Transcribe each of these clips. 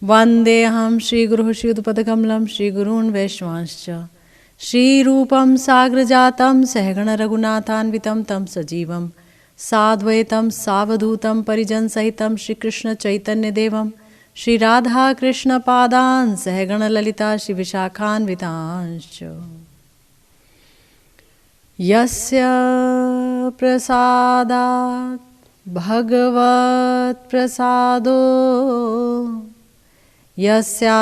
वन्देऽहं श्रीगुरुः श्रीयुतपदकमलं श्रीगुरून् वैष्णवांश्च श्रीरूपं साग्रजातं सहगणरघुनाथान्वितं तं सजीवं साद्वैतं सावधूतं परिजनसहितं श्रीकृष्णचैतन्यदेवं श्रीराधाकृष्णपादान् सहगणललिता श्रीविशाखान्वितांश्च यस्य प्रसादात् भगवत् प्रसादो यस्या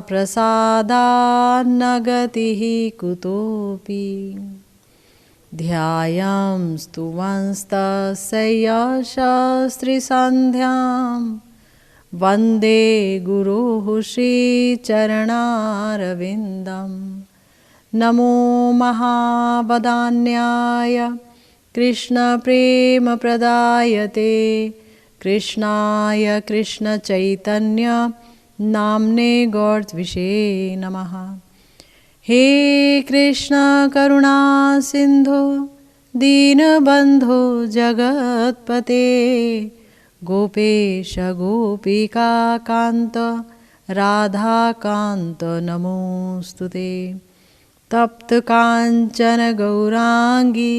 प्रसादान्न गतिः कुतोऽपि ध्यायं स्तुवंस्तस्य शास्त्रीसन्ध्यां वन्दे गुरुः श्रीचरणारविन्दं नमो महावदान्याय कृष्णप्रेमप्रदायते कृष्णाय कृष्णचैतन्य नाम्ने गौरत्विषे नमः। हे कृष्ण करुणा सिंधु दीनबंधो जगत्पते गोपेश गोपिका कांत राधा कांत नमोस्तुते। तप्त कांचन गौरांगी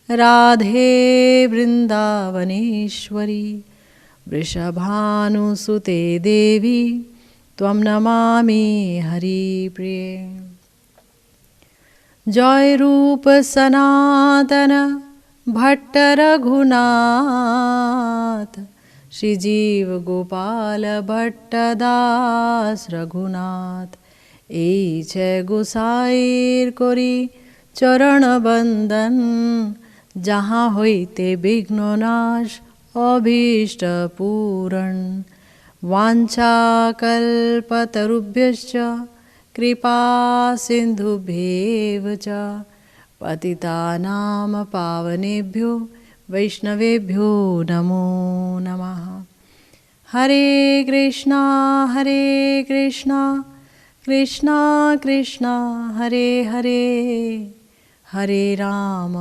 राधे वृंदावनेश्वरी वृषभानुसुते देवी त्वं नमामि हरिप्रिये। जय रूप सनातन भट्ट रघुनाथ श्रीजीव गोपाल भट्ट दास रघुनाथ এই छे गोसाईर करी चरण बंदन जहाँ होइते विघ्न नाश अभीष्ट पूरण वाञ्छाकल्पतरुभ्यश्च कृपा सिन्धुभ्येव च पतितानां पावनेभ्यो वैष्णवेभ्यो नमो नमः। हरे कृष्णा कृष्णा कृष्णा हरे हरे हरे राम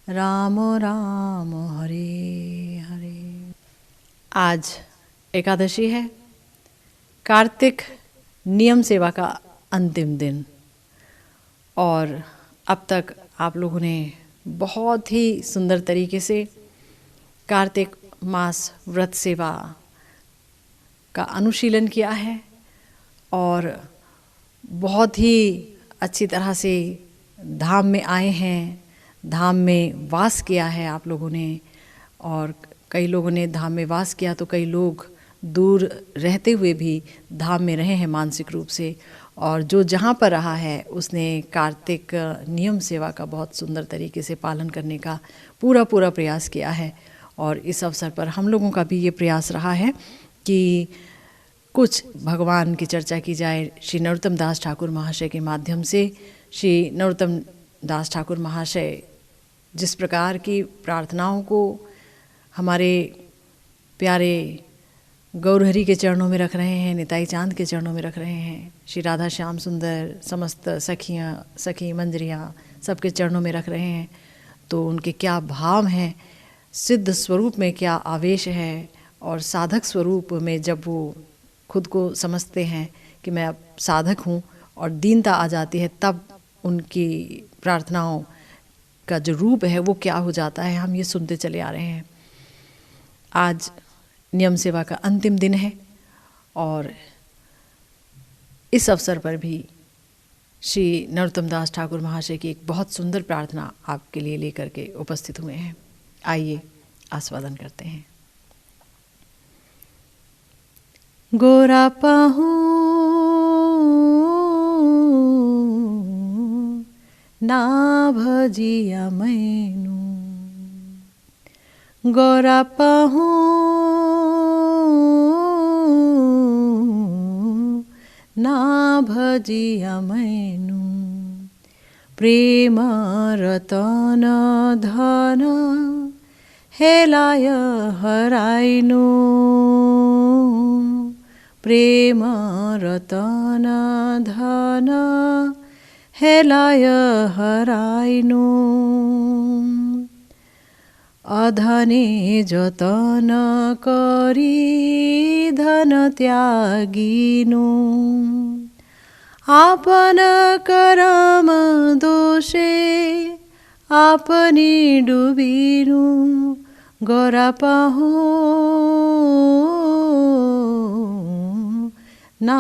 राम राम हरे हरे। आज एकादशी है, कार्तिक नियम सेवा का अंतिम दिन, और अब तक आप लोगों ने बहुत ही सुंदर तरीके से कार्तिक मास व्रत सेवा का अनुशीलन किया है और बहुत ही अच्छी तरह से धाम में आए हैं, धाम में वास किया है आप लोगों ने। और कई लोगों ने धाम में वास किया तो कई लोग दूर रहते हुए भी धाम में रहे हैं मानसिक रूप से, और जो जहाँ पर रहा है उसने कार्तिक नियम सेवा का बहुत सुंदर तरीके से पालन करने का पूरा प्रयास किया है। और इस अवसर पर हम लोगों का भी ये प्रयास रहा है कि कुछ भगवान की चर्चा की जाए। श्री नरोत्तम दास ठाकुर महाशय के माध्यम से श्री नरोत्तम दास ठाकुर महाशय जिस प्रकार की प्रार्थनाओं को हमारे प्यारे गौरहरि के चरणों में रख रहे हैं, निताई चांद के चरणों में रख रहे हैं, श्री राधा श्याम सुंदर समस्त सखी मंजरियाँ सबके चरणों में रख रहे हैं, तो उनके क्या भाव हैं, सिद्ध स्वरूप में क्या आवेश है, और साधक स्वरूप में जब वो खुद को समझते हैं कि मैं अब साधक हूँ और दीनता आ जाती है, तब उनकी प्रार्थनाओं का जो रूप है वो क्या हो जाता है, हम ये सुनते चले आ रहे हैं। आज नियम सेवा का अंतिम दिन है और इस अवसर पर भी श्री नरोत्तम दास ठाकुर महाशय की एक बहुत सुंदर प्रार्थना आपके लिए लेकर के उपस्थित हुए हैं। आइए आस्वादन करते हैं। गोरा पाहू ना भजिया मैनू, गोरा पाहू ना भजिया मैनू, प्रेम रतन धन हेलाय हराइनु, प्रेम रतन धन हेलाय हराइनु, अधने जतन करी धन त्यागिनु आपन करम दोषे आपनी डुबिनु गोरा पाहु ना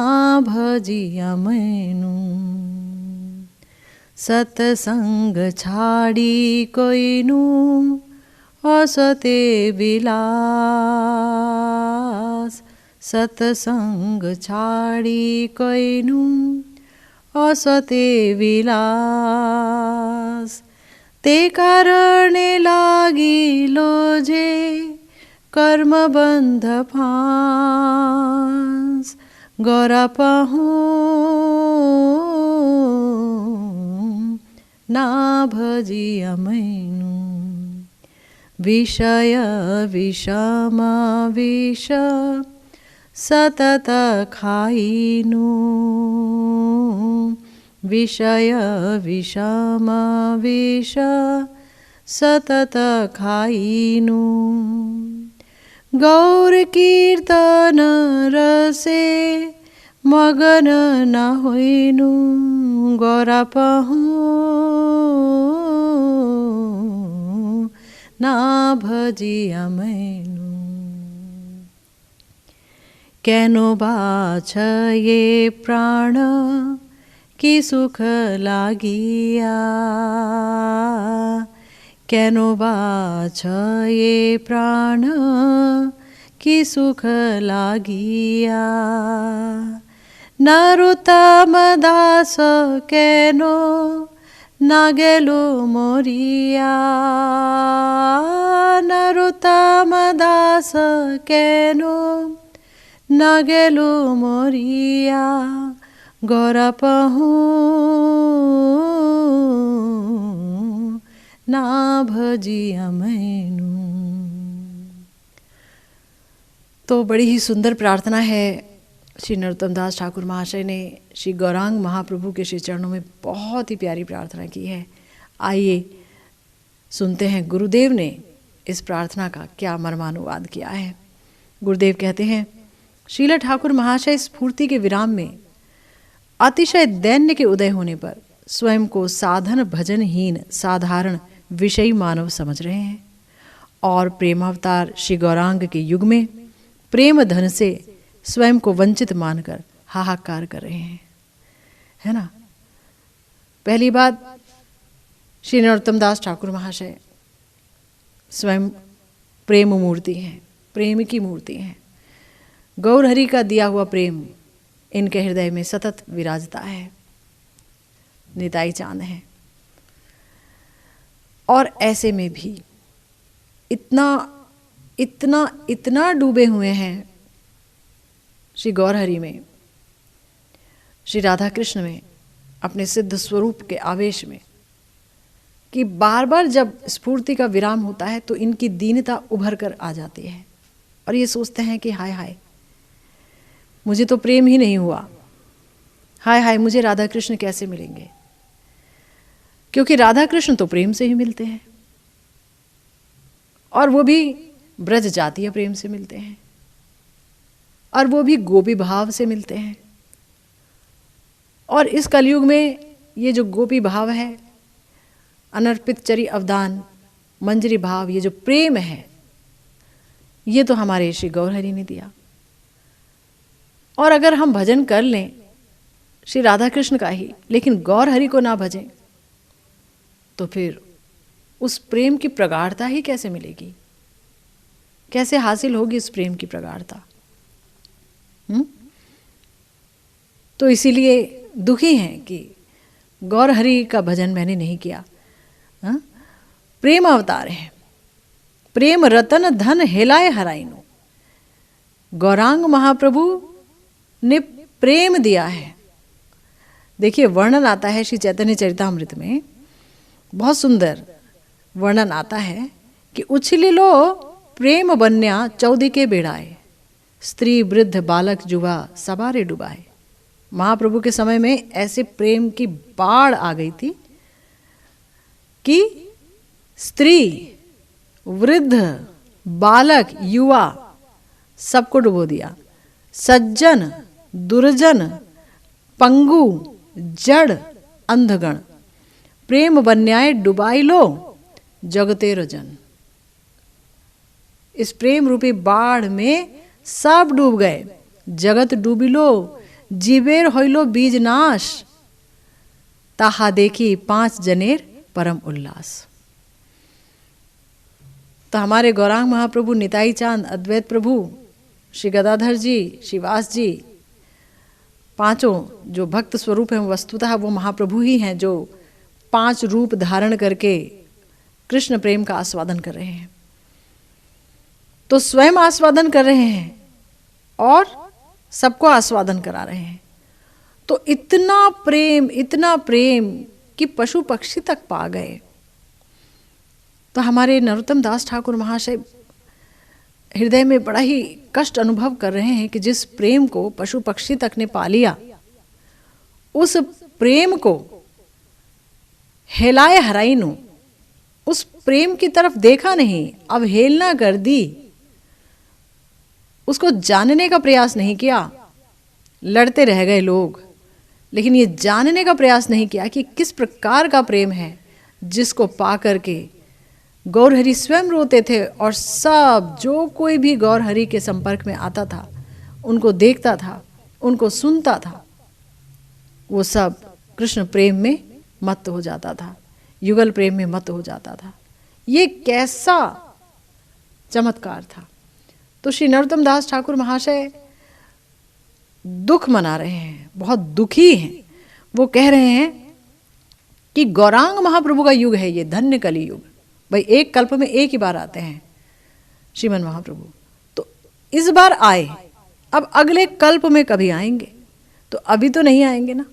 भजिया मैनु सत्संग छाड़ी कोइनु असते विलास सत्संग छाड़ी कोइनु असते विलास ते कारणे लागिलो जे कर्मबन्ध फांस गोरा पाहु ना भजिया मैनु विषय विषम विष सतत खाइनु विषय विषम विष सतत खाइनु गौर कीर्तन रसे मगन न होइनु गोरा पाहु ना भजिया मैनु केनो बाछ ये प्राण की सुख लागिया केनो बाछ ये प्राण की सुख लागिया नरोत्तम दास केनो नागेलो मोरिया नरोत्तम दास केनो नागेलो मोरिया गोरा पाहु ना भजिया मैनु। तो बड़ी ही सुंदर प्रार्थना है श्री नरोत्तम दास ठाकुर महाशय ने श्री गौरांग महाप्रभु के श्री चरणों में बहुत ही प्यारी प्रार्थना की है। आइए सुनते हैं गुरुदेव ने इस प्रार्थना का क्या मर्मानुवाद किया है। गुरुदेव कहते हैं, श्रील ठाकुर महाशय स्फूर्ति के विराम में अतिशय दैन्य के उदय होने पर स्वयं को साधन भजनहीन साधारण विषयी मानव समझ रहे हैं और प्रेमावतार श्री गौरांग के युग में प्रेम धन से स्वयं को वंचित मानकर हाहाकार कर रहे हैं, है ना। पहली बात, श्री नरोत्तम दास ठाकुर महाशय स्वयं प्रेम मूर्ति हैं, प्रेम की मूर्ति हैं। गौर हरि का दिया हुआ प्रेम इनके हृदय में सतत विराजता है, निताई चांद है। और ऐसे में भी इतना इतना इतना डूबे हुए हैं श्री गौर हरि में, श्री राधा कृष्ण में, अपने सिद्ध स्वरूप के आवेश में, कि बार बार जब स्फूर्ति का विराम होता है तो इनकी दीनता उभर कर आ जाती है और ये सोचते हैं कि हाय हाय मुझे तो प्रेम ही नहीं हुआ, हाय हाय मुझे राधा कृष्ण कैसे मिलेंगे, क्योंकि राधा कृष्ण तो प्रेम से ही मिलते हैं और वो भी ब्रज जातीय प्रेम से मिलते हैं और वो भी गोपी भाव से मिलते हैं। और इस कलयुग में ये जो गोपी भाव है, अनर्पित चरी अवदान मंजरी भाव, ये जो प्रेम है, ये तो हमारे श्री गौर हरि ने दिया। और अगर हम भजन कर लें श्री राधा कृष्ण का ही, लेकिन गौर हरि को ना भजें, तो फिर उस प्रेम की प्रगाढ़ता ही कैसे मिलेगी, कैसे हासिल होगी इस प्रेम की प्रगाढ़ता। तो इसीलिए दुखी हैं कि गौर हरि का भजन मैंने नहीं किया। प्रेम अवतार है, प्रेम रतन धन हेलाए हराइनु। गौरांग महाप्रभु ने प्रेम दिया है। देखिए वर्णन आता है श्री चैतन्य चरितामृत में, बहुत सुंदर वर्णन आता है कि उछली लो प्रेम बन्या चौदी के बेड़ाए, स्त्री वृद्ध बालक जुवा सबारे डुबाए। महाप्रभु के समय में ऐसे प्रेम की बाढ़ आ गई थी कि स्त्री वृद्ध, बालक, युवा, सबको डुबो दिया। सज्जन, दुर्जन, पंगु, जड़, अंधगण, प्रेम बन्याय डुबाई लो जगतेरो जन। इस प्रेम रूपी बाढ़ में सब डूब गए। जगत डूबिलो, जीवेर होइलो बीज नाश, ताहा देखी 5 जनेर परम उल्लास। तो हमारे गौरांग महाप्रभु, निताई चांद, अद्वैत प्रभु, श्री गदाधर जी, श्रीवास जी, पांचों जो भक्त स्वरूप हैं वस्तुतः वो महाप्रभु ही हैं, जो 5 रूप धारण करके कृष्ण प्रेम का आस्वादन कर रहे हैं। तो स्वयं आस्वादन कर रहे हैं और सबको आस्वादन करा रहे हैं। तो इतना प्रेम कि पशु पक्षी तक पा गए। तो हमारे नरोत्तम दास ठाकुर महाशय हृदय में बड़ा ही कष्ट अनुभव कर रहे हैं कि जिस प्रेम को पशु पक्षी तक ने पा लिया, उस प्रेम को हेलाए हराइनु, उस प्रेम की तरफ देखा नहीं, अवहेलना कर दी, उसको जानने का प्रयास नहीं किया। लड़ते रह गए लोग, लेकिन ये जानने का प्रयास नहीं किया कि किस प्रकार का प्रेम है जिसको पा करके गौरहरि स्वयं रोते थे और सब जो कोई भी गौरहरि के संपर्क में आता था, उनको देखता था, उनको सुनता था, वो सब कृष्ण प्रेम में मत्त हो जाता था, युगल प्रेम में मत्त हो जाता था। ये कैसा चमत्कार था। तो श्री नरोत्तम दास ठाकुर महाशय दुख मना रहे हैं, बहुत दुखी हैं। वो कह रहे हैं कि गौरांग महाप्रभु का युग है ये, धन्य कली युग। भाई एक कल्प में एक ही बार आते हैं श्रीमन महाप्रभु, तो इस बार आए, अब अगले कल्प में कभी आएंगे, तो अभी तो नहीं आएंगे ना।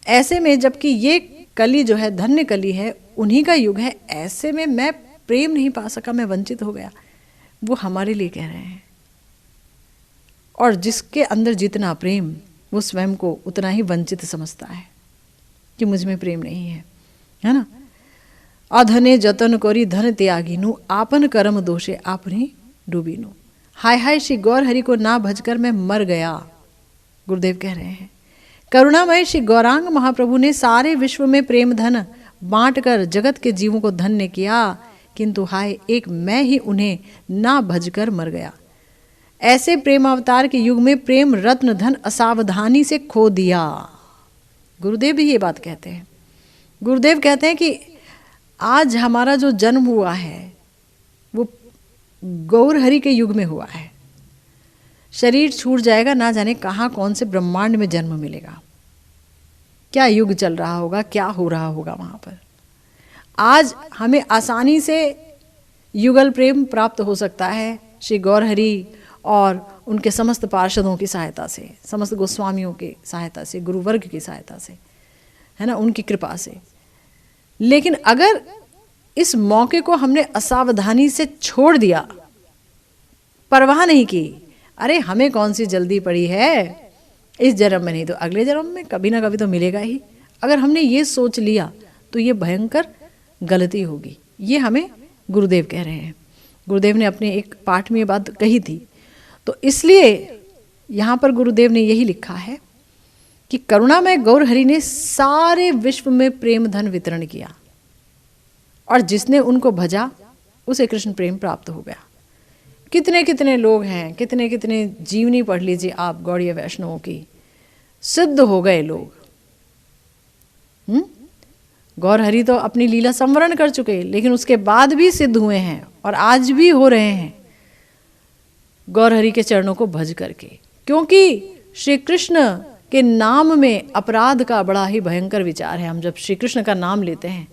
ऐसे में जबकि ये कली जो है धन्य कली है, उन्हीं का युग है, ऐसे में मैं प्रेम नहीं पा सका, मैं वंचित हो गया, वो हमारे लिए कह रहे हैं। और जिसके अंदर जितना प्रेम, वो स्वयं को उतना ही वंचित समझता है कि मुझ में प्रेम नहीं है ना। अधने जतन करी धन त्यागिनु, आपन कर्म दोषे आपने डूबीनु। हाय हाय श्री गौर हरि को ना भजकर मैं मर गया, गुरुदेव कह रहे हैं। करुणामय श्री गौरांग महाप्रभु ने सारे विश्व में प्रेम धन बांट कर जगत के जीवों को धन्य किया, किंतु हाय एक मैं ही उन्हें ना भजकर मर गया। ऐसे प्रेम अवतार के युग में प्रेम रत्न धन असावधानी से खो दिया। गुरुदेव भी ये बात कहते हैं। गुरुदेव कहते हैं कि आज हमारा जो जन्म हुआ है वो गौर हरि के युग में हुआ है। शरीर छूट जाएगा, ना जाने कहाँ कौन से ब्रह्मांड में जन्म मिलेगा, क्या युग चल रहा होगा, क्या हो रहा होगा वहाँ पर। आज हमें आसानी से युगल प्रेम प्राप्त हो सकता है श्री गौर हरि और उनके समस्त पार्षदों की सहायता से, समस्त गोस्वामियों की सहायता से, गुरुवर्ग की सहायता से, है ना, उनकी कृपा से। लेकिन अगर इस मौके को हमने असावधानी से छोड़ दिया, परवाह नहीं की, अरे हमें कौन सी जल्दी पड़ी है, इस जन्म में नहीं तो अगले जन्म में कभी ना कभी तो मिलेगा ही, अगर हमने ये सोच लिया तो ये भयंकर गलती होगी। ये हमें गुरुदेव कह रहे हैं। गुरुदेव ने अपने एक पाठ में ये बात कही थी, तो इसलिए यहाँ पर गुरुदेव ने यही लिखा है कि करुणामय गौर हरि ने सारे विश्व में प्रेम धन वितरण किया और जिसने उनको भजा उसे कृष्ण प्रेम प्राप्त हो गया। कितने कितने लोग हैं, कितने कितने जीवनी पढ़ लीजिए आप गौड़ीय वैष्णवों की, सिद्ध हो गए लोग। गौर हरि तो अपनी लीला संवरण कर चुके, लेकिन उसके बाद भी सिद्ध हुए हैं और आज भी हो रहे हैं गौर हरि के चरणों को भज करके। क्योंकि श्री कृष्ण के नाम में अपराध का बड़ा ही भयंकर विचार है। हम जब श्री कृष्ण का नाम लेते हैं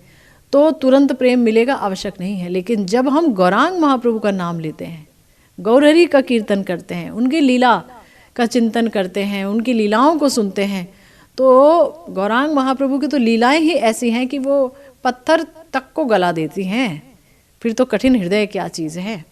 तो तुरंत प्रेम मिलेगा आवश्यक नहीं है, लेकिन जब हम गौरांग महाप्रभु का नाम लेते हैं, गौर हरि का कीर्तन करते हैं, उनकी लीला का चिंतन करते हैं, उनकी लीलाओं को सुनते हैं, तो गौरांग महाप्रभु की तो लीलाएं ही ऐसी हैं कि वो पत्थर तक को गला देती हैं। फिर तो कठिन हृदय क्या चीज़ है।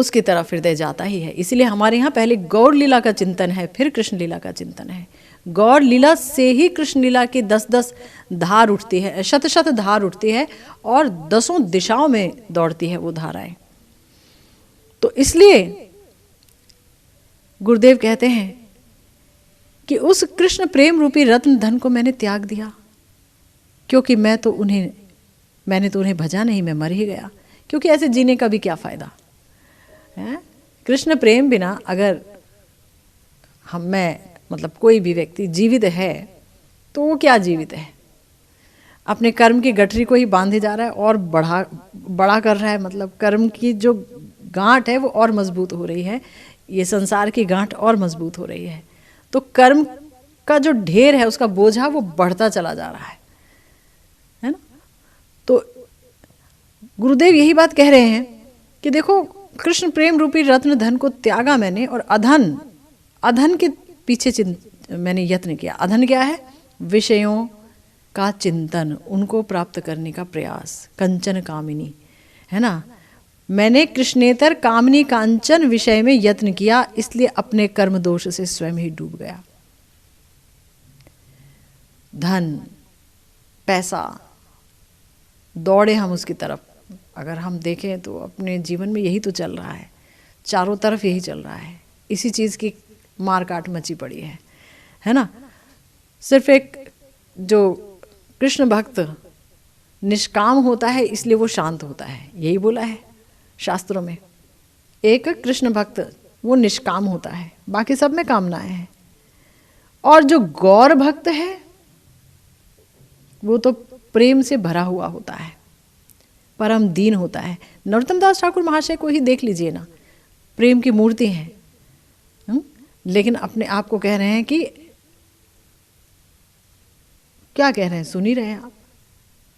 उसकी तरफ हृदय जाता ही है। इसलिए हमारे यहाँ पहले गौर लीला का चिंतन है, फिर कृष्ण लीला का चिंतन है। गौर लीला से ही कृष्ण लीला की 10-10 धार उठती है, शत-शत धार उठती है और 10 दिशाओं में दौड़ती है वो धाराएं। तो इसलिए गुरुदेव कहते हैं कि उस कृष्ण प्रेम रूपी रत्न धन को मैंने त्याग दिया, क्योंकि मैंने तो उन्हें भजा नहीं, मैं मर ही गया। क्योंकि ऐसे जीने का भी क्या फायदा है। कृष्ण प्रेम बिना अगर मतलब कोई भी व्यक्ति जीवित है तो वो क्या जीवित है, अपने कर्म की गठरी को ही बांधे जा रहा है और बड़ा कर रहा है। मतलब कर्म की जो गांठ है वो और मजबूत हो रही है, ये संसार की गांठ और मजबूत हो रही है। तो कर्म का जो ढेर है, उसका बोझा वो बढ़ता चला जा रहा है ना। तो गुरुदेव यही बात कह रहे हैं कि देखो, कृष्ण प्रेम रूपी रत्न धन को त्यागा मैंने, और अधन के पीछे मैंने यत्न किया। अधन क्या है? विषयों का चिंतन, उनको प्राप्त करने का प्रयास, कंचन कामिनी, है ना। मैंने कृष्णेतर कामनी कांचन विषय में यत्न किया, इसलिए अपने कर्म दोष से स्वयं ही डूब गया। धन, पैसा, दौड़े हम उसकी तरफ। अगर हम देखें तो अपने जीवन में यही तो चल रहा है, चारों तरफ यही चल रहा है, इसी चीज़ की मार काट मची पड़ी है ना। सिर्फ एक जो कृष्ण भक्त निष्काम होता है इसलिए वो शांत होता है, यही बोला है शास्त्रों में। एक कृष्ण भक्त वो निष्काम होता है, बाकी सब में कामनाएं हैं। और जो गौर भक्त है वो तो प्रेम से भरा हुआ होता है, परम दीन होता है। नरोत्तम दास ठाकुर महाशय को ही देख लीजिए ना, प्रेम की मूर्ति हैं, लेकिन अपने आप को कह रहे हैं कि क्या कह रहे हैं, सुन ही रहे हैं आप।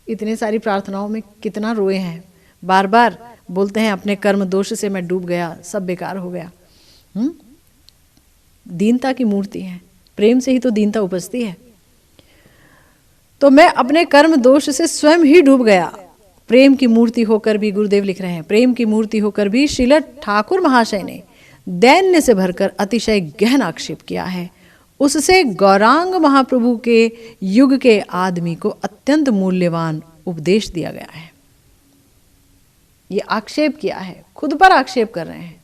इतने सारी प्रार्थनाओं में कितना रोए हैं, बार बार बोलते हैं अपने कर्म दोष से मैं डूब गया, सब बेकार हो गया। दीनता की मूर्ति है, प्रेम से ही तो दीनता उपजती है। तो मैं अपने कर्म दोष से स्वयं ही डूब गया, प्रेम की मूर्ति होकर भी। गुरुदेव लिख रहे हैं, प्रेम की मूर्ति होकर भी श्रील ठाकुर महाशय ने दैन्य से भरकर अतिशय गहन आक्षेप किया है। उससे गौरांग महाप्रभु के युग के आदमी को अत्यंत मूल्यवान उपदेश दिया गया है। ये आक्षेप किया है, खुद पर आक्षेप कर रहे हैं।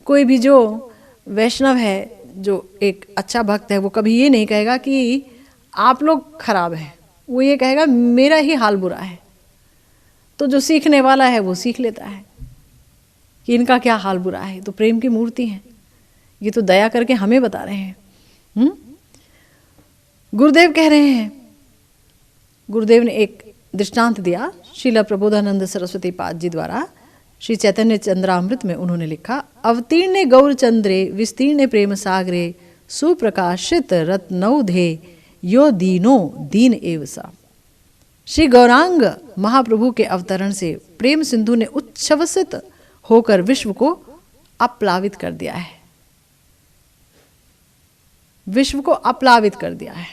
कोई भी जो वैष्णव है, जो एक अच्छा भक्त है, वो कभी ये नहीं कहेगा कि आप लोग खराब हैं, वो ये कहेगा मेरा ही हाल बुरा है। तो जो सीखने वाला है वो सीख लेता है कि इनका क्या हाल बुरा है। तो प्रेम की मूर्ति है, ये तो दया करके हमें बता रहे हैं। गुरुदेव कह रहे हैं, गुरुदेव ने एक दृष्टांत दिया श्रील प्रबोधानंद सरस्वती पाद जी द्वारा। श्री चैतन्य चंद्रामृत में उन्होंने लिखा, अवतीर्णे गौर चंद्रे विस्तीर्णे प्रेम सागरे सुप्रकाशित रत्नौधे यो दीनो दीन एव सा। श्री गौरांग महाप्रभु के अवतरण से प्रेम सिंधु ने उच्छ्वसित होकर विश्व को अप्लावित कर दिया है, विश्व को अप्लावित कर दिया है,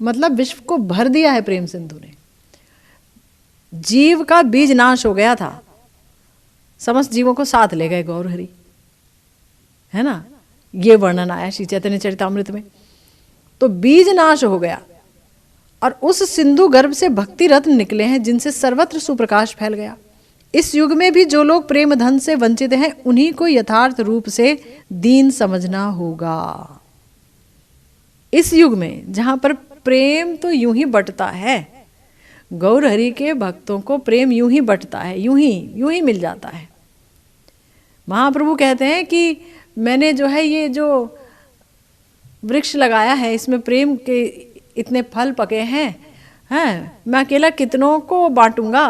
मतलब विश्व को भर दिया है प्रेम सिंधु ने। जीव का बीज नाश हो गया था, समस्त जीवों को साथ ले गए गौर हरि, है ना। ये वर्णन आया श्री चैतन्य चरितामृत में। तो बीज नाश हो गया और उस सिंधु गर्भ से भक्ति रत्न निकले हैं, जिनसे सर्वत्र सुप्रकाश फैल गया। इस युग में भी जो लोग प्रेम धन से वंचित हैं, उन्हीं को यथार्थ रूप से दीन समझना होगा। इस युग में जहां पर प्रेम तो यूं ही बंटता है, गौर हरि के भक्तों को प्रेम यूं ही बंटता है, यूं ही मिल जाता है। महाप्रभु कहते हैं कि मैंने जो है ये जो वृक्ष लगाया है, इसमें प्रेम के इतने फल पके हैं, मैं अकेला कितनों को बांटूंगा,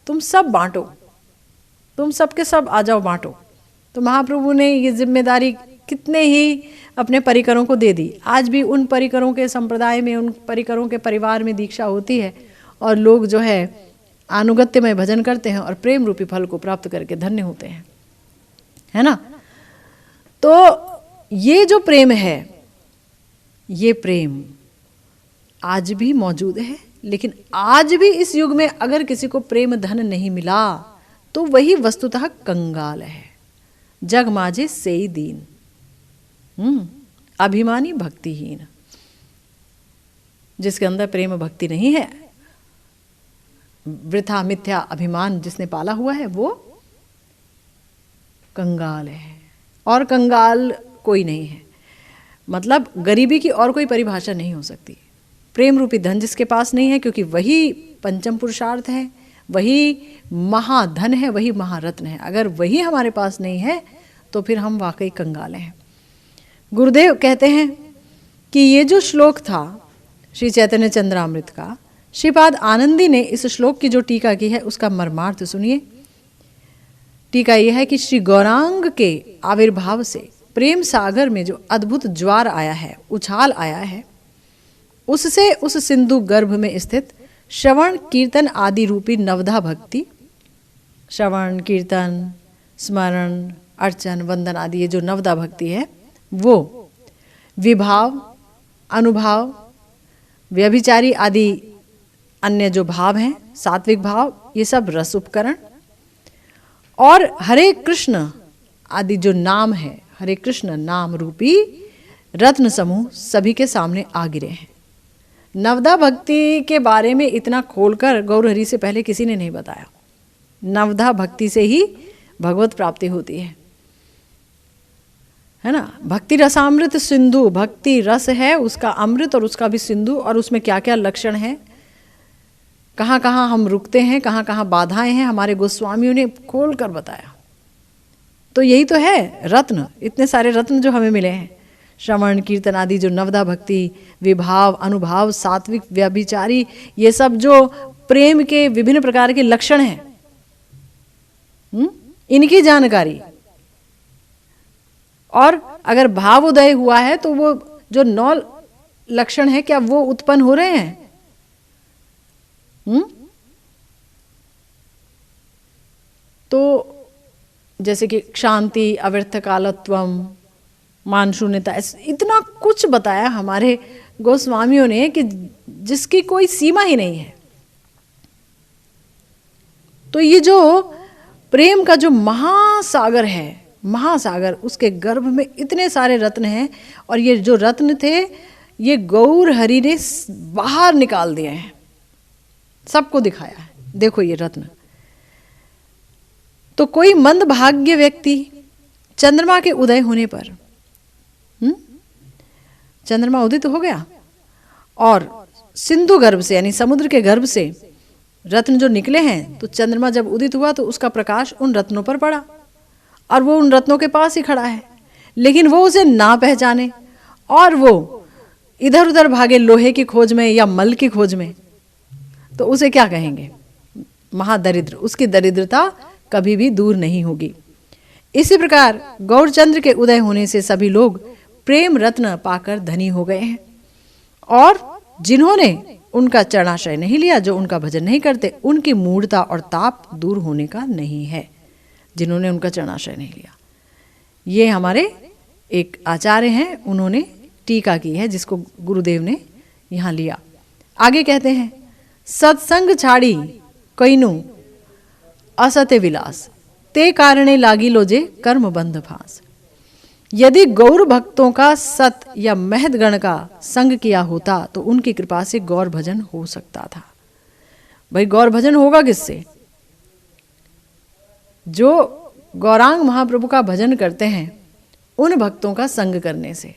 तुम सब बांटो, तुम सब के सब आ जाओ बांटो। तो महाप्रभु ने ये जिम्मेदारी कितने ही अपने परिकरों को दे दी। आज भी उन परिकरों के संप्रदाय में, उन परिकरों के परिवार में दीक्षा होती है और लोग जो है अनुगत्य में भजन करते हैं और प्रेम रूपी फल को प्राप्त करके धन्य होते हैं, है ना। तो ये जो प्रेम है, ये प्रेम आज भी मौजूद है। लेकिन आज भी इस युग में अगर किसी को प्रेम धन नहीं मिला तो वही वस्तुतः कंगाल है, जग माजे सेई दीन। अभिमानी भक्तिहीन, जिसके अंदर प्रेम भक्ति नहीं है, वृथा मिथ्या अभिमान जिसने पाला हुआ है, वो कंगाल है। और कंगाल कोई नहीं है, मतलब गरीबी की और कोई परिभाषा नहीं हो सकती। प्रेम रूपी धन जिसके पास नहीं है, क्योंकि वही पंचम पुरुषार्थ है, वही महाधन है, वही महारत्न है। अगर वही हमारे पास नहीं है तो फिर हम वाकई कंगाल हैं। गुरुदेव कहते हैं कि ये जो श्लोक था श्री चैतन्य चंद्रामृत का, श्रीपाद आनंदी ने इस श्लोक की जो टीका की है उसका मर्मार्थ सुनिए। टीका यह है कि श्री गौरांग के आविर्भाव से प्रेम सागर में जो अद्भुत ज्वार आया है, उछाल आया है, उससे उस सिंधु गर्भ में स्थित श्रवण कीर्तन आदि रूपी नवधा भक्ति, श्रवण कीर्तन स्मरण अर्चन वंदन आदि ये जो नवधा भक्ति है, वो विभाव अनुभाव व्यभिचारी आदि अन्य जो भाव हैं, सात्विक भाव, ये सब रस उपकरण, और हरे कृष्ण आदि जो नाम है, हरे कृष्ण नाम रूपी रत्न समूह सभी के सामने आ गिरे हैं। नवधा भक्ति के बारे में इतना खोलकर गौरहरि से पहले किसी ने नहीं बताया। नवधा भक्ति से ही भगवत प्राप्ति होती है ना। भक्ति रसामृत सिंधु, भक्ति रस है उसका अमृत और उसका भी सिंधु, और उसमें क्या क्या लक्षण है, कहाँ कहाँ हम रुकते हैं, कहाँ कहाँ बाधाएं हैं, हमारे गोस्वामियों ने खोल कर बताया। तो यही तो है रत्न, इतने सारे रत्न जो हमें मिले हैं, श्रवण कीर्तन आदि जो नवधा भक्ति, विभाव अनुभाव सात्विक व्यभिचारी, ये सब जो प्रेम के विभिन्न प्रकार के लक्षण हैं, इनकी जानकारी। और अगर भाव उदय हुआ है तो वो जो 9 लक्षण है क्या वो उत्पन्न हो रहे हैं? तो जैसे कि शांति, अव्यर्थ कालत्वम, मान शून्यता, इतना कुछ बताया हमारे गोस्वामियों ने कि जिसकी कोई सीमा ही नहीं है। तो ये जो प्रेम का जो महासागर है, महासागर, उसके गर्भ में इतने सारे रत्न हैं, और ये जो रत्न थे ये गौर हरि ने बाहर निकाल दिए हैं, सबको दिखाया है, देखो ये रत्न। तो कोई मंद भाग्य व्यक्ति चंद्रमा के उदय होने पर, चंद्रमा उदित हो गया और सिंधु गर्भ से यानी समुद्र के गर्भ से रत्न जो निकले हैं, तो चंद्रमा जब उदित हुआ तो उसका प्रकाश उन रत्नों पर पड़ा और वो उन रत्नों के पास ही खड़ा है, लेकिन वो उसे ना पहचाने और वो इधर उधर भागे लोहे की खोज में या मल की खोज में, तो उसे क्या कहेंगे? महादरिद्र। उसकी दरिद्रता कभी भी दूर नहीं होगी। इसी प्रकार गौरचंद्र के उदय होने से सभी लोग प्रेम रत्न पाकर धनी हो गए हैं, और जिन्होंने उनका चरणाश्रय नहीं लिया, जो उनका भजन नहीं करते, उनकी मूढ़ता और ताप दूर होने का नहीं है, जिन्होंने उनका चरणाश्रय नहीं लिया। ये हमारे एक आचार्य हैं, उन्होंने टीका की है जिसको गुरुदेव ने यहाँ लिया। आगे कहते हैं, सत्संग छाड़ी कईनु असत्य विलास, ते कारणे लागी लोजे कर्म बंध फांस। यदि गौर भक्तों का सत या महदगण का संग किया होता तो उनकी कृपा से गौर भजन हो सकता था। भाई गौर भजन होगा किससे? जो गौरांग महाप्रभु का भजन करते हैं उन भक्तों का संग करने से,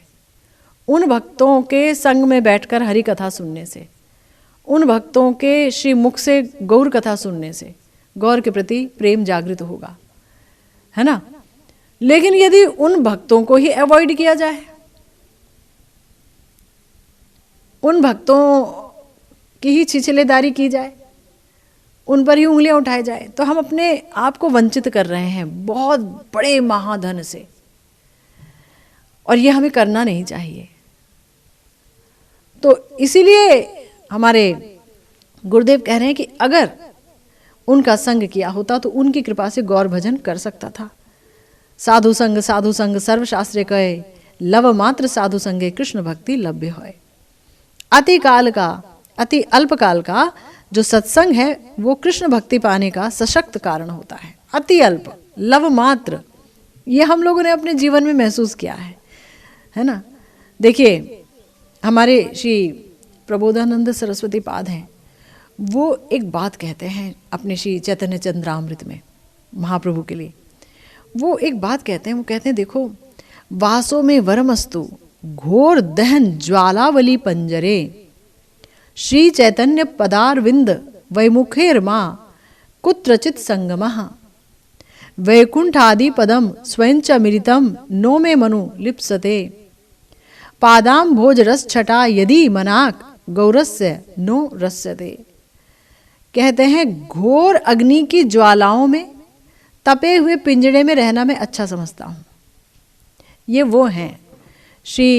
उन भक्तों के संग में बैठकर हरि कथा सुनने से, उन भक्तों के श्री मुख से गौर कथा सुनने से गौर के प्रति प्रेम जागृत होगा, है ना। लेकिन यदि उन भक्तों को ही अवॉइड किया जाए, उन भक्तों की ही छिछलेदारी की जाए, उन पर ही उंगलियां उठाई जाए, तो हम अपने आप को वंचित कर रहे हैं बहुत बड़े महाधन से, और ये हमें करना नहीं चाहिए। तो इसीलिए हमारे गुरुदेव कह रहे हैं कि अगर उनका संग किया होता तो उनकी कृपा से गौर भजन कर सकता था। साधु संग सर्वशास्त्रे कहे, लव मात्र साधु संगे कृष्ण भक्ति लभ्य होय। अति काल का, अति अल्प काल का जो सत्संग है वो कृष्ण भक्ति पाने का सशक्त कारण होता है। अति अल्प, लव मात्र, ये हम लोगों ने अपने जीवन में महसूस किया है ना। देखिए, हमारे श्री प्रबोधानंद सरस्वती पाद हैं, वो एक बात कहते हैं अपने श्री चैतन्य चंद्रामृत में महाप्रभु के लिए। वो एक बात कहते हैं, वो कहते हैं देखो, वासो में वरमस्तु घोर दहन ज्वालावली पंजरे, श्री चैतन्य पदारविंद वैमुखेर माँ कुत्रचित संगमः, वैकुंठादि पदम स्वयं च मिलितम नो मे मनु लिप्सते, पादाम भोज रस छटा यदि मनाक गौरस्य नो रस्यते। कहते हैं घोर अग्नि की ज्वालाओं में तपे हुए पिंजड़े में रहना मैं अच्छा समझता हूँ। ये वो हैं श्री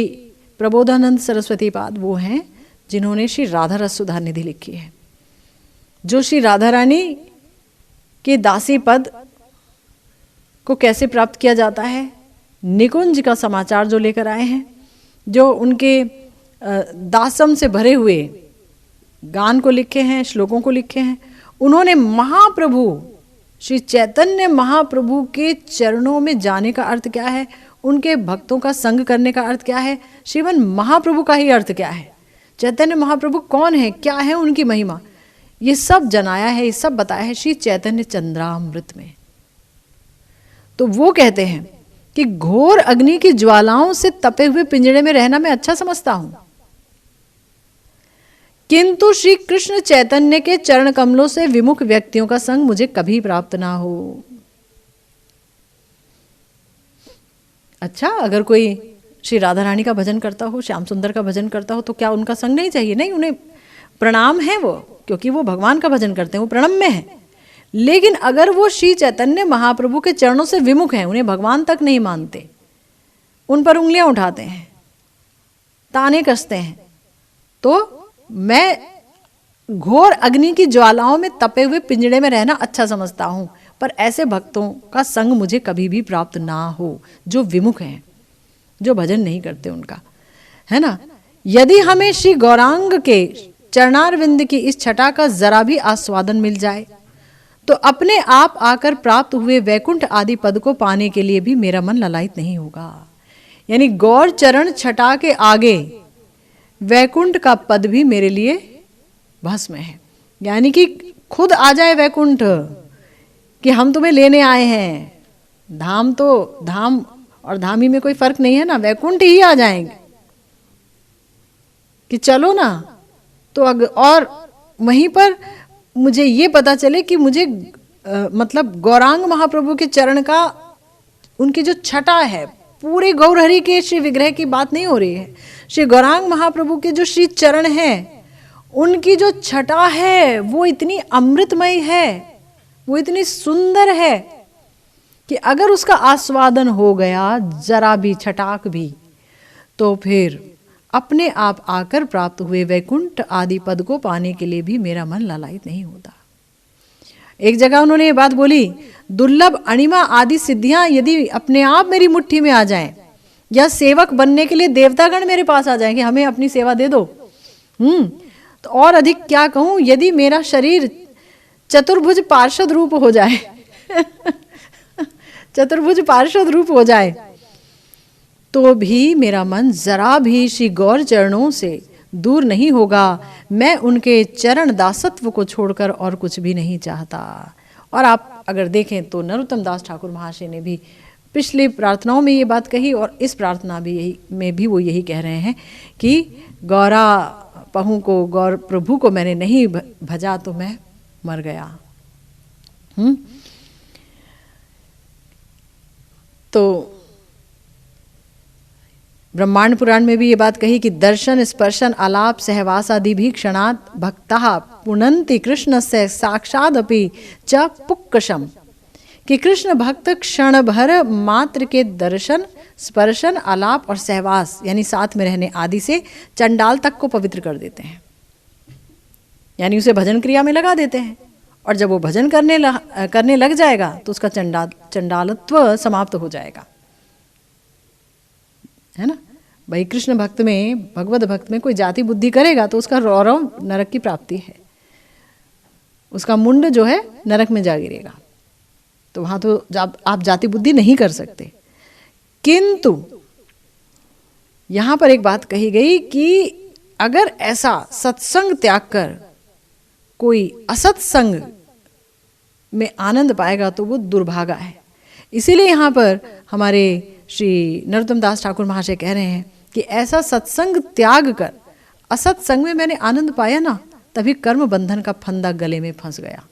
प्रबोधानंद सरस्वती पाद, वो हैं जिन्होंने श्री राधा रस सुधा निधि लिखी है, जो श्री राधा रानी के दासी पद को कैसे प्राप्त किया जाता है, निकुंज का समाचार जो लेकर आए हैं, जो उनके दासम से भरे हुए गान को लिखे हैं, श्लोकों को लिखे हैं। उन्होंने महाप्रभु श्री चैतन्य महाप्रभु के चरणों में जाने का अर्थ क्या है, उनके भक्तों का संग करने का अर्थ क्या है, श्रीमन महाप्रभु का ही अर्थ क्या है, चैतन्य महाप्रभु कौन है, क्या है उनकी महिमा, ये सब जनाया है, ये सब बताया है श्री चैतन्य चंद्रामृत में। तो वो कहते हैं कि घोर अग्नि की ज्वालाओं से तपे हुए पिंजड़े में रहना मैं अच्छा समझता हूं, किंतु श्री कृष्ण चैतन्य के चरण कमलों से विमुख व्यक्तियों का संग मुझे कभी प्राप्त ना हो। अच्छा, अगर कोई श्री राधा रानी का भजन करता हो, श्याम सुंदर का भजन करता हो, तो क्या उनका संग नहीं चाहिए? नहीं, उन्हें प्रणाम है वो, क्योंकि वो भगवान का भजन करते हैं, वो प्रणम में है। लेकिन अगर वो श्री चैतन्य महाप्रभु के चरणों से विमुख हैं, उन्हें भगवान तक नहीं मानते, उन पर उंगलियां उठाते हैं, ताने कसते हैं, तो मैं घोर अग्नि की ज्वालाओं में तपे हुए पिंजड़े में रहना अच्छा समझता हूं, पर ऐसे भक्तों का संग मुझे कभी भी प्राप्त ना हो जो विमुख हैं, जो भजन नहीं करते उनका, है ना। यदि हमें श्री गौरांग के चरणारविंद की इस छटा का जरा भी आस्वादन मिल जाए, तो अपने आप आकर प्राप्त हुए वैकुंठ आदि पद को पाने के लिए भी मेरा मन ललायित नहीं होगा। यानी गौर चरण छटा के आगे वैकुंठ का पद भी मेरे लिए भस्म है। यानी कि खुद आ जाए वैकुंठ कि हम तुम्हें लेने आए हैं, धाम तो धाम और धामी में कोई फर्क नहीं है ना, वैकुंठ ही आ जाएंगे कि चलो ना, तो और वहीं पर मुझे ये पता चले कि मुझे मतलब गौरांग महाप्रभु के चरण का, उनकी जो छटा है, पूरे गौरहरि के श्री विग्रह की बात नहीं हो रही है, श्री गौरांग महाप्रभु के जो श्री चरण हैं, उनकी जो छटा है वो इतनी अमृतमय है, वो इतनी सुंदर है कि अगर उसका आस्वादन हो गया जरा भी, छटाक भी, तो फिर अपने आप आकर प्राप्त हुए वैकुंठ आदि पद को पाने के लिए भी मेरा मन लालायित नहीं होता। एक जगह उन्होंने ये बात बोली, दुर्लभ अणिमा आदि सिद्धियां यदि अपने आप मेरी मुट्ठी में आ जाएं, या सेवक बनने के लिए देवतागण मेरे पास आ जाएंगे, हमें अपनी सेवा दे दो, तो और अधिक क्या कहूं, यदि मेरा शरीर चतुर्भुज पार्षद रूप हो जाए चतुर्भुज पार्षद रूप हो जाए, तो भी मेरा मन जरा भी श्री गौर चरणों से दूर नहीं होगा। मैं उनके चरण दासत्व को छोड़कर और कुछ भी नहीं चाहता। और आप अगर देखें तो नरोत्तम दास ठाकुर महाशय ने भी पिछली प्रार्थनाओं में ये बात कही, और इस प्रार्थना भी वो यही कह रहे हैं कि गौरा पहू को, गौर प्रभु को मैंने नहीं भजा तो मैं मर गया। तो ब्रह्मांड पुराण में भी ये बात कही कि दर्शन स्पर्शन आलाप सहवास आदि भी क्षणात् भक्ताः पुनन्ति कृष्ण से साक्षादपि च पुक्कशम, कि कृष्ण भक्त क्षण भर मात्र के दर्शन स्पर्शन आलाप और सहवास यानी साथ में रहने आदि से चंडाल तक को पवित्र कर देते हैं, यानी उसे भजन क्रिया में लगा देते हैं। और जब वो भजन करने लग जाएगा तो उसका चंडालत्व समाप्त हो जाएगा, है ना। भाई कृष्ण भक्त में, भगवत भक्त में कोई जाति बुद्धि करेगा तो उसका रौरव नरक की प्राप्ति है, उसका मुंड जो है नरक में जा गिरेगा। तो वहां तो आप जाति बुद्धि नहीं कर सकते। किंतु यहां पर एक बात कही गई कि अगर ऐसा सत्संग त्याग कर कोई असत्संग में आनंद पाएगा तो वो दुर्भागा है। इसीलिए यहां पर हमारे श्री नरोत्तम दास ठाकुर महाशय कह रहे हैं कि ऐसा सत्संग त्याग कर असत्संग में मैंने आनंद पाया ना, तभी कर्म बंधन का फंदा गले में फंस गया।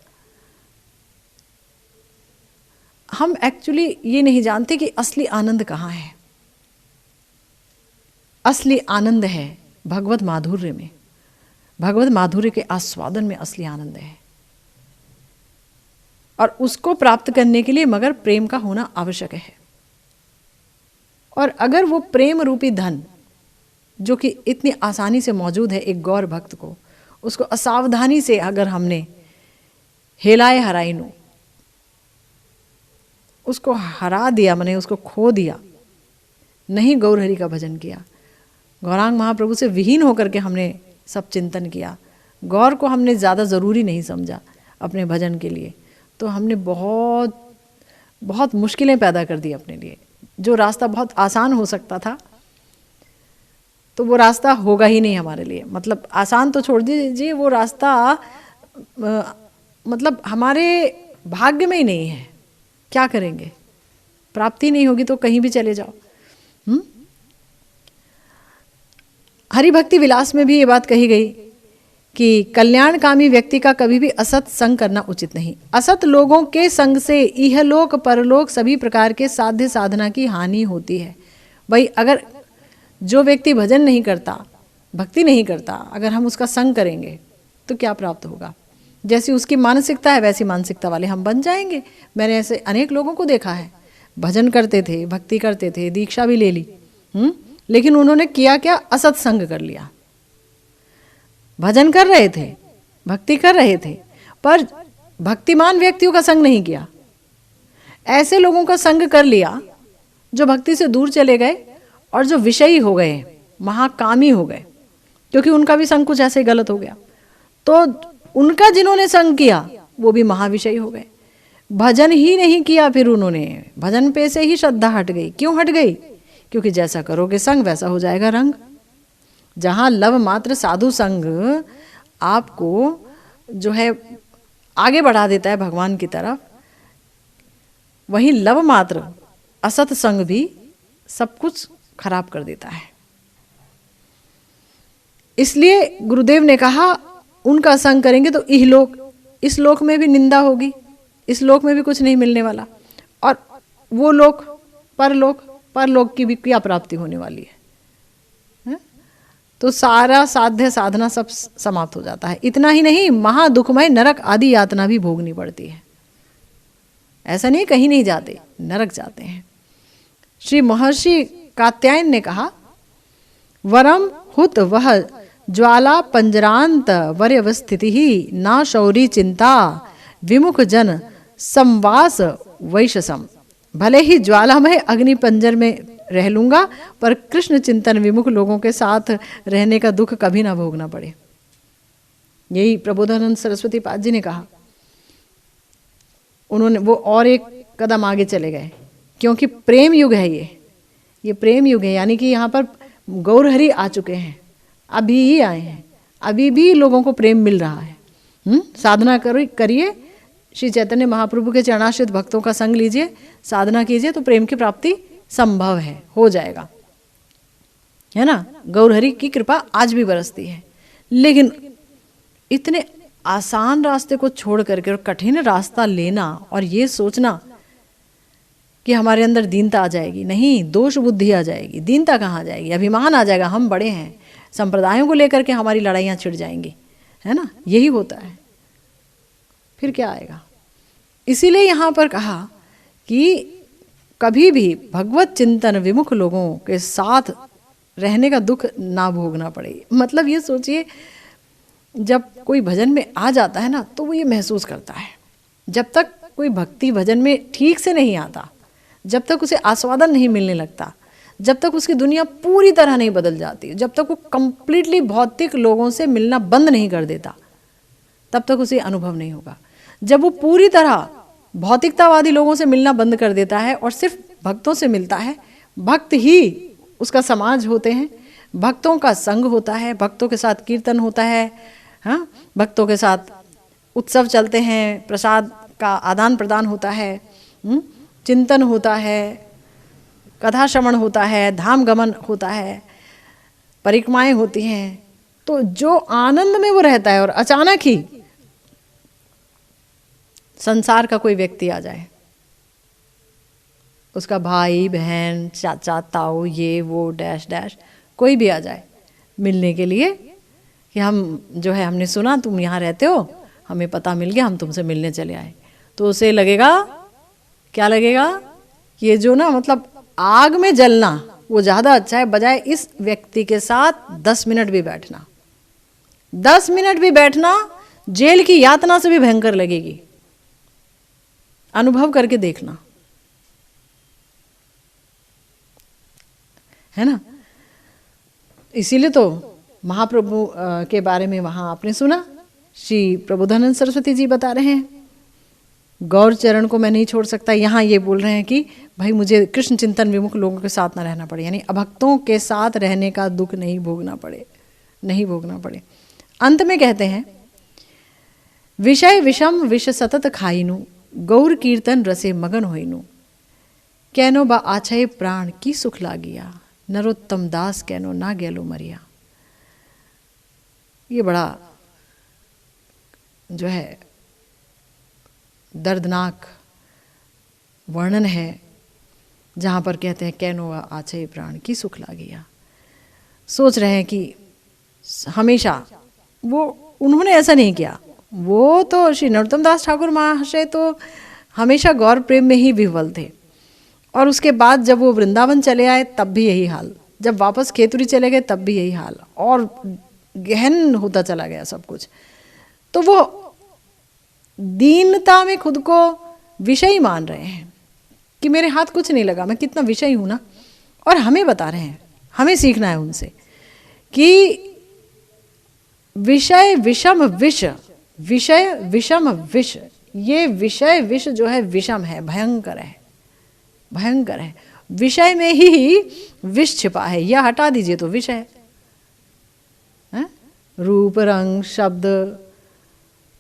हम एक्चुअली ये नहीं जानते कि असली आनंद कहाँ है। असली आनंद है भगवत माधुर्य में, भगवत माधुर्य के आस्वादन में असली आनंद है। और उसको प्राप्त करने के लिए मगर प्रेम का होना आवश्यक है। और अगर वो प्रेम रूपी धन जो कि इतनी आसानी से मौजूद है एक गौर भक्त को, उसको असावधानी से अगर हमने हेलाए हराई नो, उसको हरा दिया, मैंने उसको खो दिया, नहीं गौर हरि का भजन किया, गौरांग महाप्रभु से विहीन होकर के हमने सब चिंतन किया, गौर को हमने ज़्यादा ज़रूरी नहीं समझा अपने भजन के लिए, तो हमने बहुत बहुत मुश्किलें पैदा कर दी अपने लिए। जो रास्ता बहुत आसान हो सकता था तो वो रास्ता होगा ही नहीं हमारे लिए। मतलब आसान तो छोड़ दीजिए, वो रास्ता मतलब हमारे भाग्य में ही नहीं है। क्या करेंगे, प्राप्ति नहीं होगी तो कहीं भी चले जाओ। हरि भक्ति विलास में भी ये बात कही गई कि कल्याणकामी व्यक्ति का कभी भी असत संग करना उचित नहीं। असत लोगों के संग से इहलोक परलोक सभी प्रकार के साध्य साधना की हानि होती है। भाई अगर जो व्यक्ति भजन नहीं करता, भक्ति नहीं करता, अगर हम उसका संग करेंगे तो क्या प्राप्त होगा? जैसी उसकी मानसिकता है वैसी मानसिकता वाले हम बन जाएंगे। मैंने ऐसे अनेक लोगों को देखा है, भजन करते थे, भक्ति करते थे, दीक्षा भी ले ली, लेकिन उन्होंने किया क्या? असत संग कर लिया। भजन कर रहे थे, भक्ति कर रहे थे, पर भक्तिमान व्यक्तियों का संग नहीं किया। ऐसे लोगों का संग कर लिया जो भक्ति से दूर चले गए और जो विषयी हो गए, महाकामी हो गए, क्योंकि उनका भी संग कुछ ऐसे गलत हो गया। तो उनका जिन्होंने संग किया वो भी महाविषयी हो गए। भजन ही नहीं किया, फिर उन्होंने भजन पे से ही श्रद्धा हट गई। क्यों हट गई? क्योंकि जैसा करोगे संग वैसा हो जाएगा रंग। जहाँ लव मात्र साधु संग आपको जो है आगे बढ़ा देता है भगवान की तरफ, वहीं लव मात्र असत संग भी सब कुछ खराब कर देता है। इसलिए गुरुदेव ने कहा उनका संग करेंगे तो इहलोक, इस लोक में भी निंदा होगी, इस लोक में भी कुछ नहीं मिलने वाला, और वो लोक परलोक, परलोक की भी क्या प्राप्ति होने वाली है? तो सारा साध्य साधना सब समाप्त हो जाता है। इतना ही नहीं, महादुखमय नरक आदि यातना भी भोगनी पड़ती है। ऐसा नहीं कहीं नहीं जाते, नरक जाते हैं। श्री महर्षि कात्यायन ने कहा, वरम हुत वह ज्वाला पंजरांत वर्यवस्थिति ही ना शौरी चिंता विमुख जन संवास वैशसम। भले ही ज्वालामय अग्नि पंजर में रह लूंगा, पर कृष्ण चिंतन विमुख लोगों के साथ रहने का दुख कभी ना भोगना पड़े। यही प्रबोधानंद सरस्वती पाद जी ने कहा। उन्होंने वो और एक कदम आगे चले गए, क्योंकि प्रेम युग है ये प्रेम युग है। यानी कि यहाँ पर गौरहरि आ चुके हैं, अभी ही आए हैं, अभी भी लोगों को प्रेम मिल रहा है। साधना करिए, श्री चैतन्य महाप्रभु के चरणाश्रित भक्तों का संग लीजिए, साधना कीजिए, तो प्रेम की प्राप्ति संभव है, हो जाएगा, है ना। गौरहरि की कृपा आज भी बरसती है। लेकिन इतने आसान रास्ते को छोड़ करके और कठिन रास्ता लेना और ये सोचना कि हमारे अंदर दीनता आ जाएगी, नहीं, दोष बुद्धि आ जाएगी। दीनता कहाँ आ जाएगी? अभिमान आ जाएगा, हम बड़े हैं, संप्रदायों को लेकर के हमारी लड़ाइयाँ छिड़ जाएंगी, है ना। यही होता है, फिर क्या आएगा? इसीलिए यहाँ पर कहा कि कभी भी भगवत चिंतन विमुख लोगों के साथ रहने का दुख ना भोगना पड़े। मतलब ये सोचिए, जब कोई भजन में आ जाता है ना, तो वो ये महसूस करता है, जब तक कोई भक्ति भजन में ठीक से नहीं आता, जब तक उसे आस्वादन नहीं मिलने लगता, जब तक उसकी दुनिया पूरी तरह नहीं बदल जाती, जब तक वो कंप्लीटली भौतिक लोगों से मिलना बंद नहीं कर देता, तब तक उसे अनुभव नहीं होगा। जब वो पूरी तरह भौतिकतावादी लोगों से मिलना बंद कर देता है और सिर्फ भक्तों से मिलता है, भक्त ही उसका समाज होते हैं, भक्तों का संग होता है, भक्तों के साथ कीर्तन होता है, हाँ, भक्तों के साथ उत्सव चलते हैं, प्रसाद का आदान प्रदान होता है, चिंतन होता है, कथा श्रवण होता है, धाम गमन होता है, परिक्रमाएं होती हैं। तो जो आनंद में वो रहता है और अचानक ही संसार का कोई व्यक्ति आ जाए, उसका भाई बहन चाचा ताऊ ये वो डैश डैश कोई भी आ जाए मिलने के लिए कि हम जो है हमने सुना तुम यहाँ रहते हो, हमें पता मिल गया, हम तुमसे मिलने चले आए, तो उसे लगेगा, क्या लगेगा, ये जो ना मतलब आग में जलना वो ज़्यादा अच्छा है बजाय इस व्यक्ति के साथ 10 मिनट भी बैठना। 10 मिनट भी बैठना जेल की यातना से भी भयंकर लगेगी, अनुभव करके देखना, है ना। इसीलिए तो महाप्रभु के बारे में वहां आपने सुना, श्री प्रबोधानंद सरस्वती जी बता रहे हैं, गौर चरण को मैं नहीं छोड़ सकता। यहाँ ये बोल रहे हैं कि भाई मुझे कृष्ण चिंतन विमुख लोगों के साथ ना रहना पड़े, यानी अभक्तों के साथ रहने का दुख नहीं भोगना पड़े। अंत में कहते हैं, विषय विषम विष सतत खाइनु, गौर कीर्तन रसे मगन होइनु, कैनो बा आछय प्राण की सुख लागिया, नरोत्तम दास कैनो ना गेलो मरिया। ये बड़ा जो है दर्दनाक वर्णन है, जहाँ पर कहते हैं कैनो आछय प्राण की सुख लागिया। सोच रहे हैं कि हमेशा वो उन्होंने ऐसा नहीं किया, वो तो श्री नरोत्तम दास ठाकुर महाशय तो हमेशा गौर प्रेम में ही विह्वल थे, और उसके बाद जब वो वृंदावन चले आए तब भी यही हाल, जब वापस खेतुरी चले गए तब भी यही हाल, और गहन होता चला गया सब कुछ। तो वो दीनता में खुद को विषयी मान रहे हैं कि मेरे हाथ कुछ नहीं लगा, मैं कितना विषयी हूं ना। और हमें बता रहे हैं, हमें सीखना है उनसे कि विषय विषम विष, विषय विषम विष, ये विषय विष जो है विषम है, भयंकर है। विषय में ही विष छिपा है, यह हटा दीजिए तो विष है। रूप रंग शब्द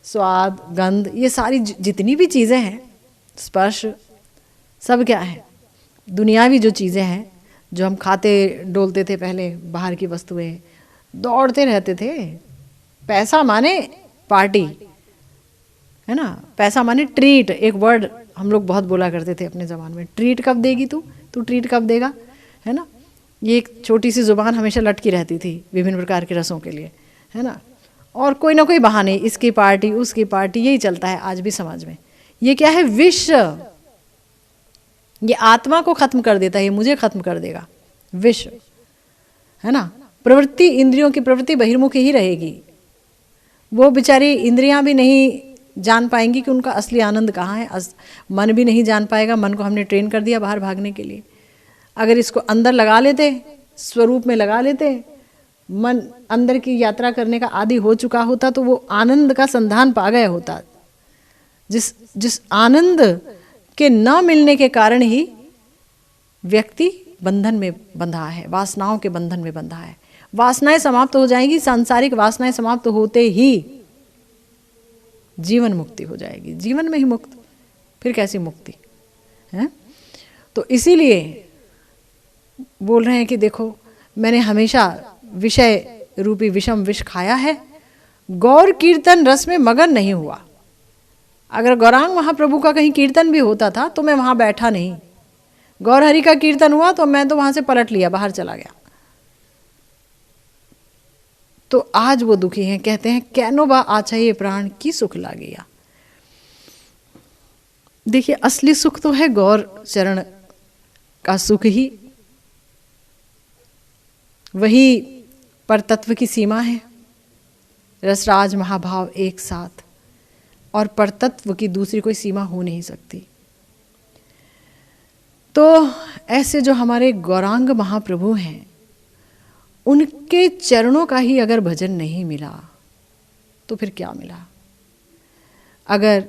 स्वाद गंध, ये सारी जितनी भी चीज़ें हैं, स्पर्श, सब क्या है, दुनियावी जो चीज़ें हैं, जो हम खाते डोलते थे पहले, बाहर की वस्तुएं, दौड़ते रहते थे। पैसा माने पार्टी, है ना, पैसा माने ट्रीट, एक वर्ड हम लोग बहुत बोला करते थे अपने ज़माने में, ट्रीट कब देगी तू ट्रीट कब देगा, है ना। ये एक छोटी सी जुबान हमेशा लटकी रहती थी विभिन्न प्रकार के रसों के लिए, है ना, और कोई ना कोई बहाने, इसकी पार्टी उसकी पार्टी, यही चलता है आज भी समाज में। ये क्या है, विष, ये आत्मा को खत्म कर देता है, ये मुझे खत्म कर देगा, विष, है ना। प्रवृत्ति, इंद्रियों की प्रवृत्ति बहिर्मुखी ही रहेगी, वो बेचारी इंद्रियां भी नहीं जान पाएंगी कि उनका असली आनंद कहाँ है, मन भी नहीं जान पाएगा, मन को हमने ट्रेन कर दिया बाहर भागने के लिए। अगर इसको अंदर लगा लेते, स्वरूप में लगा लेते, मन अंदर की यात्रा करने का आदी हो चुका होता, तो वो आनंद का संधान पा गया होता, जिस आनंद के न मिलने के कारण ही व्यक्ति बंधन में बंधा है, वासनाओं के बंधन में बंधा है। वासनाएं समाप्त हो जाएंगी, सांसारिक वासनाएं समाप्त होते ही जीवन मुक्ति हो जाएगी, जीवन में ही मुक्त, फिर कैसी मुक्ति है। तो इसीलिए बोल रहे हैं कि देखो, मैंने हमेशा विषय रूपी विषम विष खाया है, गौर कीर्तन रस में मगन नहीं हुआ। अगर गौरांग महाप्रभु का कहीं कीर्तन भी होता था तो मैं वहां बैठा नहीं, गौर हरि का कीर्तन हुआ तो मैं तो वहां से पलट लिया, बाहर चला गया। तो आज वो दुखी हैं, कहते हैं कैनो बा आछय प्राण की सुख लागिया। देखिए, असली सुख तो है गौर चरण का सुख ही, वही पर तत्व की सीमा है। रसराज महाभाव एक साथ, और पर तत्व की दूसरी कोई सीमा हो नहीं सकती। तो ऐसे जो हमारे गौरांग महाप्रभु हैं, उनके चरणों का ही अगर भजन नहीं मिला तो फिर क्या मिला। अगर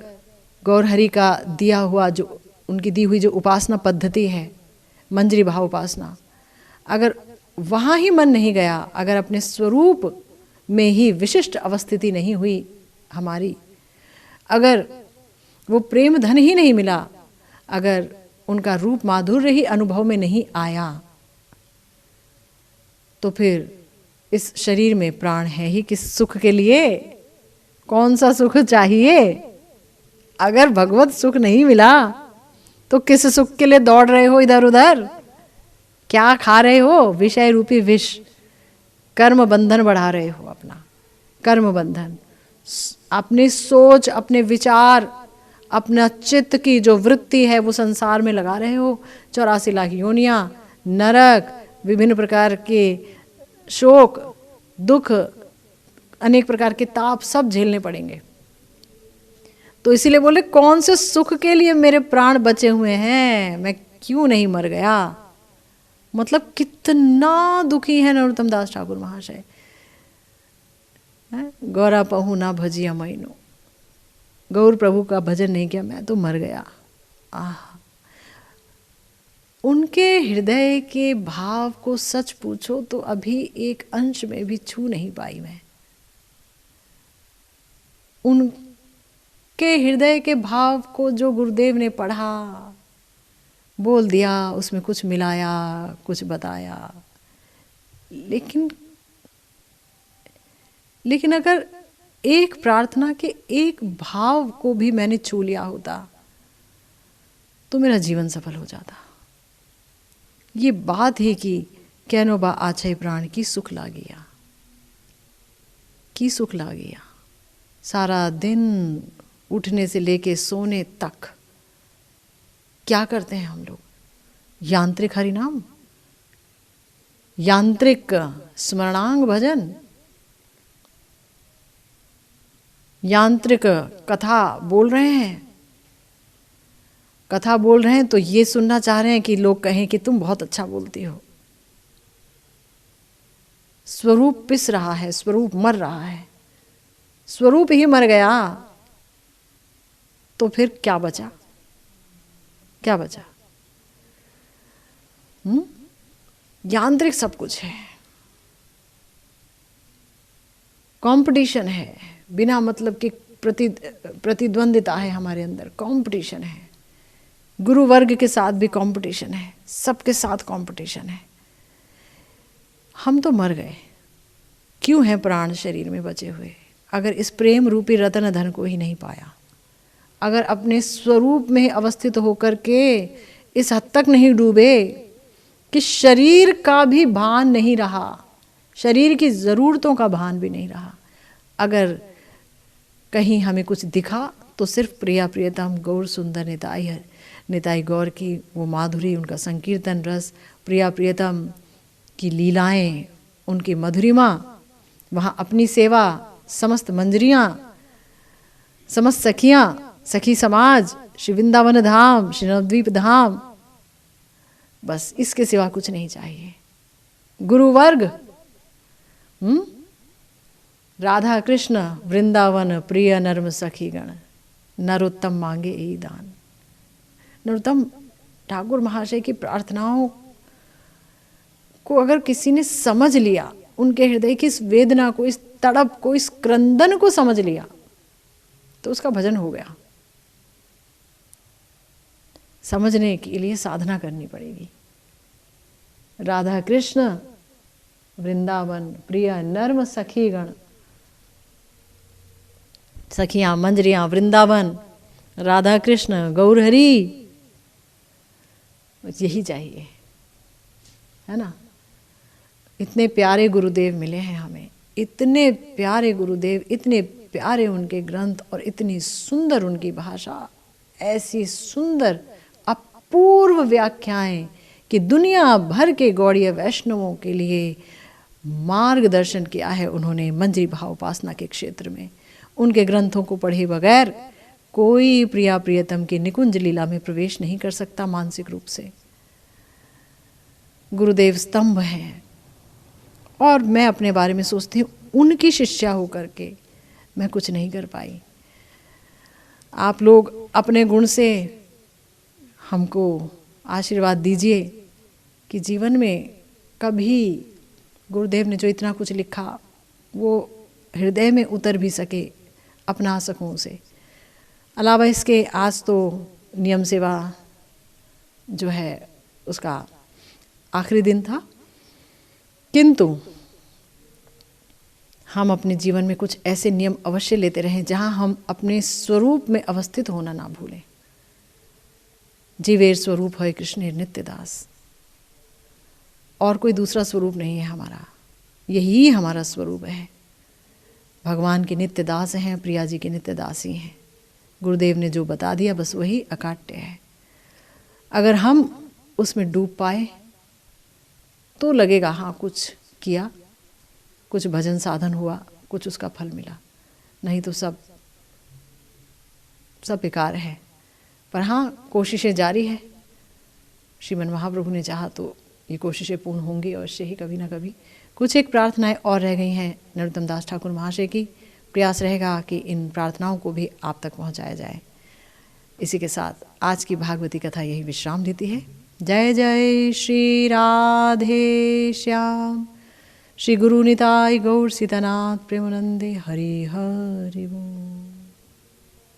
गौर हरि का दिया हुआ, जो उनकी दी हुई जो उपासना पद्धति है, मंजरी भाव उपासना, अगर वहाँ ही मन नहीं गया, अगर अपने स्वरूप में ही विशिष्ट अवस्थिति नहीं हुई हमारी, अगर वो प्रेम धन ही नहीं मिला, अगर उनका रूप माधुर्य ही अनुभव में नहीं आया, तो फिर इस शरीर में प्राण है ही किस सुख के लिए? कौन सा सुख चाहिए? अगर भगवत सुख नहीं मिला तो किस सुख के लिए दौड़ रहे हो इधर उधर? क्या खा रहे हो? विषय रूपी विष, कर्म बंधन बढ़ा रहे हो अपना, कर्म बंधन। अपनी सोच, अपने विचार, अपना चित्त की जो वृत्ति है वो संसार में लगा रहे हो। 84 लाख योनियां, नरक, विभिन्न प्रकार के शोक, दुख, अनेक प्रकार के ताप सब झेलने पड़ेंगे। तो इसीलिए बोले कौन से सुख के लिए मेरे प्राण बचे हुए हैं, मैं क्यों नहीं मर गया? मतलब कितना दुखी है नरोत्तम दास ठाकुर महाशय। गौरा पहू ना भजिया महीनों, गौर प्रभु का भजन नहीं किया मैं तो मर गया। उनके हृदय के भाव को सच पूछो तो अभी एक अंश में भी छू नहीं पाई मैं। उनके हृदय के भाव को जो गुरुदेव ने पढ़ा, बोल दिया, उसमें कुछ मिलाया, कुछ बताया, लेकिन अगर एक प्रार्थना के एक भाव को भी मैंने छू लिया होता तो मेरा जीवन सफल हो जाता। ये बात है कि कहनो बा आछे प्राण की सुख लागिया, की सुख लागिया। सारा दिन उठने से लेके सोने तक क्या करते हैं हम लोग? यांत्रिक हरिनाम, यांत्रिक स्मरणांग भजन, यांत्रिक कथा बोल रहे हैं। कथा बोल रहे हैं तो ये सुनना चाह रहे हैं कि लोग कहें कि तुम बहुत अच्छा बोलती हो। स्वरूप पिस रहा है, स्वरूप मर रहा है। स्वरूप ही मर गया तो फिर क्या बचा? क्या बचा? यांत्रिक सब कुछ है, कंपटीशन है, बिना मतलब कि प्रतिद्वंदिता है हमारे अंदर, कंपटीशन है। गुरु वर्ग के साथ भी कंपटीशन है, सबके साथ कंपटीशन है। हम तो मर गए, क्यों हैं प्राण शरीर में बचे हुए? अगर इस प्रेम रूपी रतन धन को ही नहीं पाया, अगर अपने स्वरूप में अवस्थित होकर के इस हद तक नहीं डूबे कि शरीर का भी भान नहीं रहा, शरीर की ज़रूरतों का भान भी नहीं रहा, अगर कहीं हमें कुछ दिखा तो सिर्फ प्रिया प्रियतम गौर सुंदर निताई है, निताई गौर की वो माधुरी, उनका संकीर्तन रस, प्रिया प्रियतम की लीलाएं, उनकी मधुरिमा, वहाँ अपनी सेवा, समस्त मंजरियाँ, समस्त सखियाँ, सखी समाज, श्री वृंदावन धाम, श्री नवद्वीप धाम, बस इसके सिवा कुछ नहीं चाहिए। गुरुवर्ग, राधा कृष्ण वृंदावन प्रिय नर्म सखी गण, नरोत्तम मांगे यही दान। नरोत्तम ठाकुर महाशय की प्रार्थनाओं को अगर किसी ने समझ लिया, उनके हृदय की इस वेदना को, इस तड़प को, इस क्रंदन को समझ लिया, तो उसका भजन हो गया। समझने के लिए साधना करनी पड़ेगी। राधा कृष्ण वृंदावन प्रिय नर्म सखी गण, सखियां मंजरियां वृंदावन, राधा कृष्ण गौरहरी, यही चाहिए, है ना। इतने प्यारे गुरुदेव मिले हैं हमें, इतने प्यारे गुरुदेव, इतने प्यारे उनके ग्रंथ और इतनी सुंदर उनकी भाषा, ऐसी सुंदर अपूर्व व्याख्याएं कि दुनिया भर के गौड़ीय वैष्णवों के लिए मार्गदर्शन किया है उन्होंने मंजरी भाव उपासना के क्षेत्र में। उनके ग्रंथों को पढ़े बगैर कोई प्रिया प्रियतम की निकुंज लीला में प्रवेश नहीं कर सकता मानसिक रूप से। गुरुदेव स्तंभ हैं। और मैं अपने बारे में सोचती हूँ, उनकी शिष्या होकर के मैं कुछ नहीं कर पाई। आप लोग अपने गुण से हमको आशीर्वाद दीजिए कि जीवन में कभी गुरुदेव ने जो इतना कुछ लिखा वो हृदय में उतर भी सके, अपना सकूं उसे। अलावा इसके आज तो नियम सेवा जो है उसका आखिरी दिन था, किंतु हम अपने जीवन में कुछ ऐसे नियम अवश्य लेते रहें जहां हम अपने स्वरूप में अवस्थित होना ना भूलें। जीवेर स्वरूप है कृष्णेर नित्य दास, और कोई दूसरा स्वरूप नहीं है हमारा, यही हमारा स्वरूप है। भगवान के नित्य दास हैं, प्रिया जी के नित्य दासी हैं। गुरुदेव ने जो बता दिया बस वही अकाट्य है। अगर हम उसमें डूब पाए तो लगेगा हाँ कुछ किया, कुछ भजन साधन हुआ, कुछ उसका फल मिला, नहीं तो सब बेकार है। पर हाँ, कोशिशें जारी है। श्रीमन महाप्रभु ने चाहा तो ये कोशिशें पूर्ण होंगी अवश्य ही, कभी ना कभी। कुछ एक प्रार्थनाएं और रह गई हैं नरोत्तम दास ठाकुर महाशय की। प्रयास रहेगा कि इन प्रार्थनाओं को भी आप तक पहुंचाया जाए। इसी के साथ आज की भागवती कथा यही विश्राम लेती है। जय जय श्री राधे श्याम, श्री गुरु निताय गौर सीतानाथ प्रेमानंदे, हरि हरि बोल।